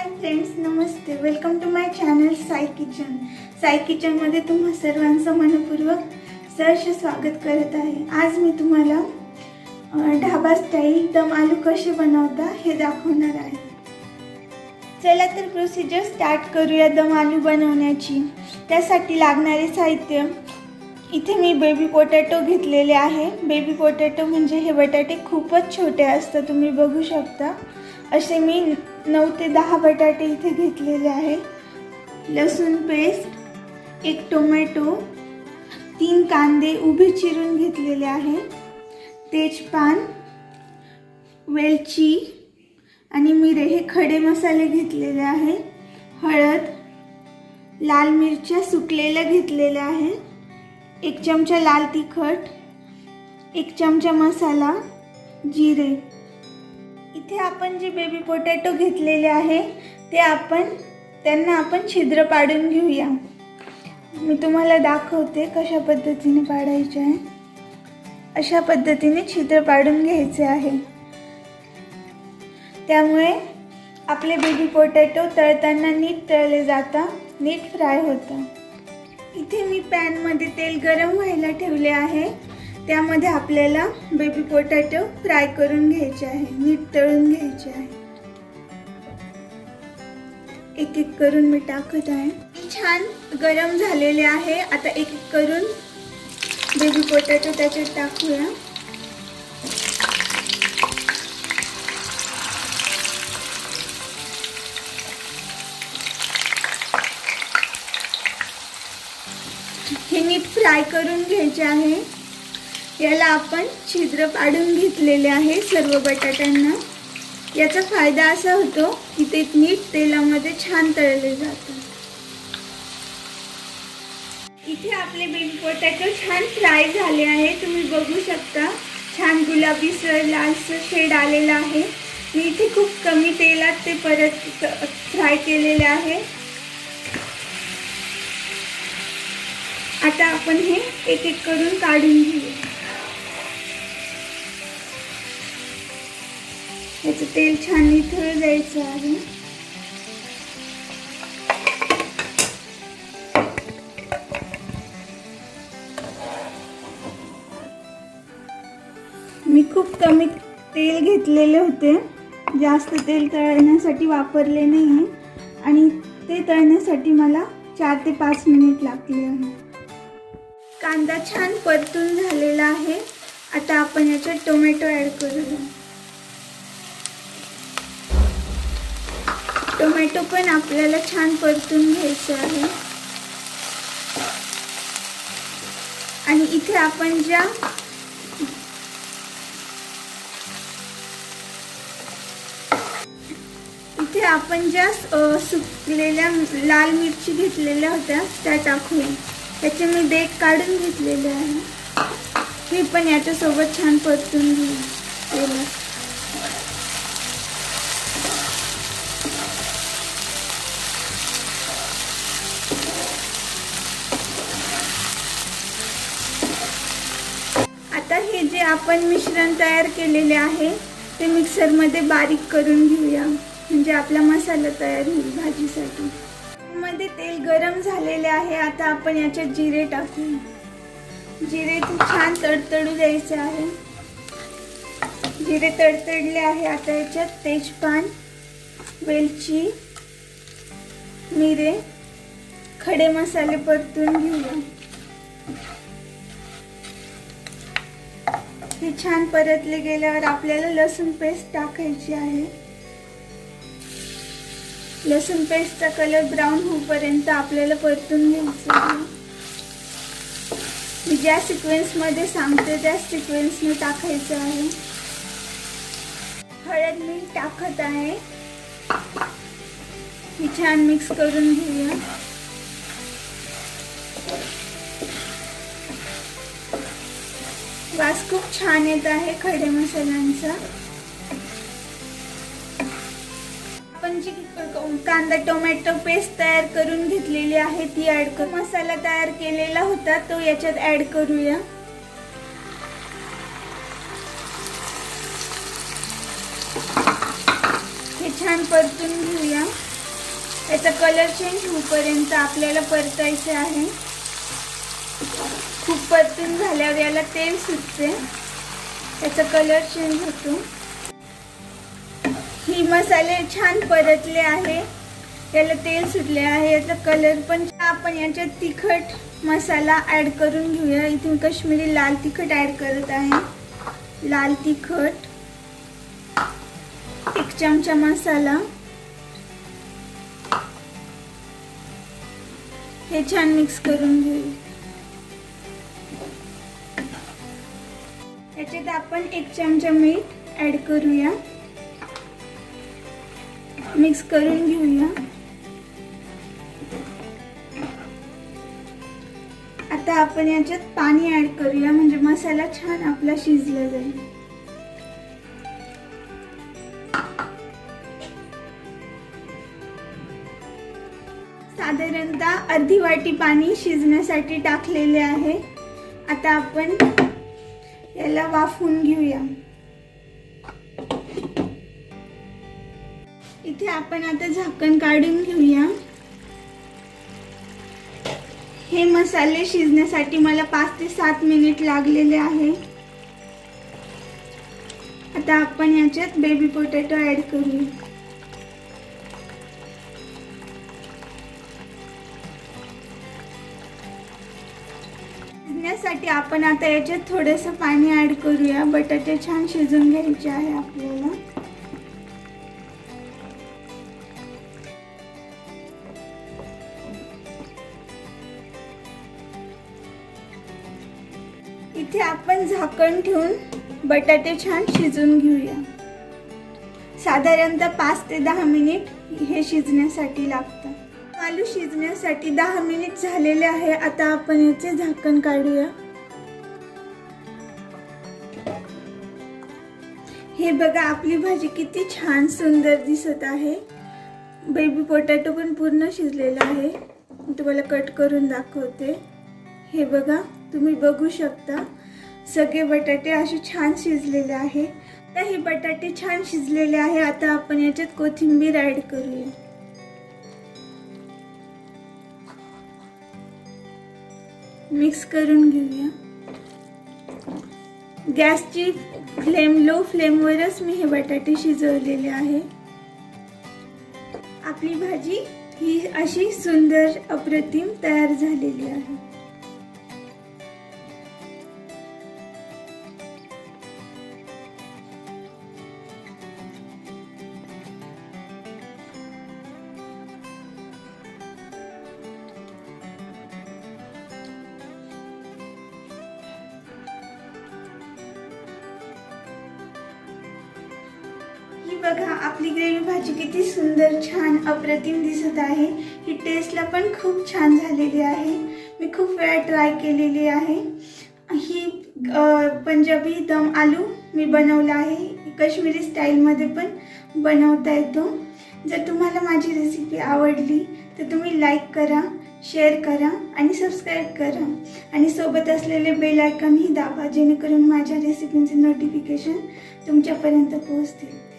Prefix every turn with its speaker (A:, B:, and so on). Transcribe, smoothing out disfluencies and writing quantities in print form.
A: हाय friends, नमस्ते. Welcome to my channel Sai kitchen. Sai किचनमध्ये तुम्हा सर्वांचं मनपूर्वक सहर्ष स्वागत करत आहे. आज मी तुम्हाला ढाबा स्टाईल दम आलू कसे बनवता हे दाखवणार आहे. चला तर प्रोसिजर स्टार्ट करूया दम आलू बनवण्याची. त्यासाठी लागणारे साहित्य इथे मी बेबी पोटॅटो घेतलेले आहे. बेबी पोटॅटो म्हणजे हे बटाटे खूपच छोटे असतात, तुम्ही बघू शकता. असे मी 9 ते 10 बटाटे इथे घेतलेले आहे. लसूण पेस्ट, 1 टोमॅटो, 3 कांदे उभे चिरून घेतलेले आहे, तेजपान, वेलची आणि मिरे हे खडे मसाले घेतलेले आहे. हळद, लाल मिरच्या सुकलेल्या घेतलेल्या आहे, 1 चमचा लाल तिखट, 1 चमचा मसाला, जिरे. इथे आपण जे बेबी पोटॅटो घेतलेले आहे त्यांना आपण छिद्र पाडून घेऊया. मी तुम्हाला दाखवते कशा पद्धतीने पाडायचे आहे. अशा पद्धतीने छिद्र पाडून घ्यायचे आहे. त्यामुळे आपले बेबी पोटॅटो तळताना नीट तळले जातात, नीट फ्राय होतात. इथे मी पॅनमध्ये तेल गरम व्हायला ठेवले आहे. त्यामध्ये आपल्याला बेबी पोटॅटो फ्राय करून घ्यायचे आहे, नीट तळून घ्यायचे आहे. एक एक करून मी टाकत आहे. छान गरम झालेले आहे. आता एक एक करून बेबी पोटॅटो त्याच्यात टाकूया. हे नीट फ्राय करून घ्यायचे आहे. याला आपण छिद्र पाडून घेतलेले आहे सर्व बटाट्यांना. याचा फायदा असा होतो की ते नीट तेलामध्ये छान तळले जातात. इथे आपले बेबी पोटॅटो छान फ्राय झाले आहे, तुम्ही बघू शकता. छान गुलाबीसर लालसर शेड आलेला आहे. मी इथे खूप कमी तेलात ते परत फ्राय केलेले आहे. आता आपण हे एक एक करून काढून घेऊया. याचं तेल छान निथळून जायचं आहे. मी खूप कमी तेल घेतलेले होते, जास्त तेल तळण्यासाठी वापरले नाही आणि ते तळण्यासाठी मला 4 ते 5 मिनिट लागले आहे. कांदा छान परतून झालेला आहे. आता आपण याच्यात टोमॅटो ॲड करूया. टोमॅटो पण आपल्याला छान परतून घ्यायचं आहे. आणि इथे आपण ज्या सुकलेल्या लाल मिरची घेतलेल्या होत्या त्या टाकूया. त्याचे मी देठ काढून घेतलेले आहे. हे पण याच्यासोबत छान परतून घेऊया. आता हे जे आपण मिश्रण तयार केलेले आहे ते मिक्सरमध्ये बारीक करून घेऊया, म्हणजे आपला मसाला तयार होईल भाजीसाठी. मध्ये तेल गरम झालेले आहे. आता आपण याच्यात जिरे टाकू. जिरे छान तडतडू द्यायचे आहे. जिरे तडतडले आहे. आता याच्यात तेजपान, वेलची, मिरे, खडे मसाले परतून घेऊया. हे छान परतले गेल्यावर आपल्याला लसूण पेस्ट टाकायची आहे. लसूण पेस्टचा कलर ब्राऊन होईपर्यंत आपल्याला परतून घ्यायचं आहे. मी ज्या सिक्वेन्समध्ये सांगते त्या सिक्वेन्सने टाकायचं आहे. हळद मी टाकत आहे. ही छान मिक्स करून घेऊया. वास खूप छान येत आहे खडे मसाल्यांचा. आपण जी कांदा टोमॅटो पेस्ट तयार करून घेतलेली आहे ती ऍड करू. मसाला तयार केलेला होता तो याच्यात ऍड करूया. हे छान परतून घेऊया. याचा कलर चेंज होईपर्यंत आपल्याला परतायचे आहे. खूप परतून झाल्यावर याला तेल सुटते, याचा कलर चेंज होतो. ही मसाले छान परतले आहे, याला तेल सुटले आहे, याचा कलर पण. आपण याच्यात तिखट मसाला ॲड करून घेऊया. इथे काश्मीरी लाल तिखट ॲड करत आहे. लाल तिखट 1 चमचा मसाला, हे छान मिक्स करून घेऊया. याच्यात आपण 1 चमचा मीठ ॲड करूया, मिक्स करून घेऊया. आता आपण याच्यात पाणी ॲड करूया, म्हणजे मसाला छान आपला शिजला जाईल. साधारणतः अर्धी वाटी पाणी शिजण्यासाठी टाकलेले आहे. आता आपण याला वाफवून घेऊया. इथे आपण आता झाकण काढून घेऊया. हे मसाले शिजण्यासाठी मला 5 ते 7 मिनिट लागलेले आहे. आता आपण याच्यात बेबी पोटॅटो ॲड करूया. शिजण्यासाठी आपण आता याच्यात थोडंसं पाणी ॲड करूया. बटाटे छान शिजून घ्यायचे आहे आपल्याला. इथे आपण झाकण ठेवून बटाटे छान शिजून घेऊया. साधारणतः 5 ते 10 मिनिट हे शिजण्यासाठी लागतं. आलू शिजण्यासाठी 10 मिनिट झालेले आहे. आता आपण याचे झाकण काढूया. हे बघा, आपली भाजी किती छान सुंदर दिसत आहे. बेबी पोटॅटो पण पूर्ण शिजलेला आहे. मी तुम्हाला कट करून दाखवते. हे बघा, तुम्ही बघू शकता सगळे बटाटे असे छान शिजलेले आहे. आता हे बटाटे छान शिजलेले आहे. आता आपण याच्यात कोथिंबीर ॲड करूया. मिक्स करून घेऊया. गॅसची फ्लेम लो फ्लेमवरच मी हे बटाटे शिजवलेले आहे. आपली भाजी ही अशी सुंदर अप्रतिम तयार झालेली आहे. ही बघा, आपली ग्रेव्ही भाजी किती सुंदर छान अप्रतिम दिसत आहे. ही टेस्टला पण खूप छान झालेली आहे. मी खूप वेळा ट्राय केलेली आहे. ही पंजाबी दम आलू मी बनवला आहे. काश्मीरी स्टाईलमध्ये पण बनवता येतो. जर तुम्हाला माझी रेसिपी आवडली तर तुम्ही लाईक करा, शेअर करा आणि सबस्क्राईब करा आणि सोबत असलेले बेल आयकॉनही दाबा, जेणेकरून माझ्या रेसिपींचे नोटिफिकेशन तुमच्यापर्यंत पोहोचतील.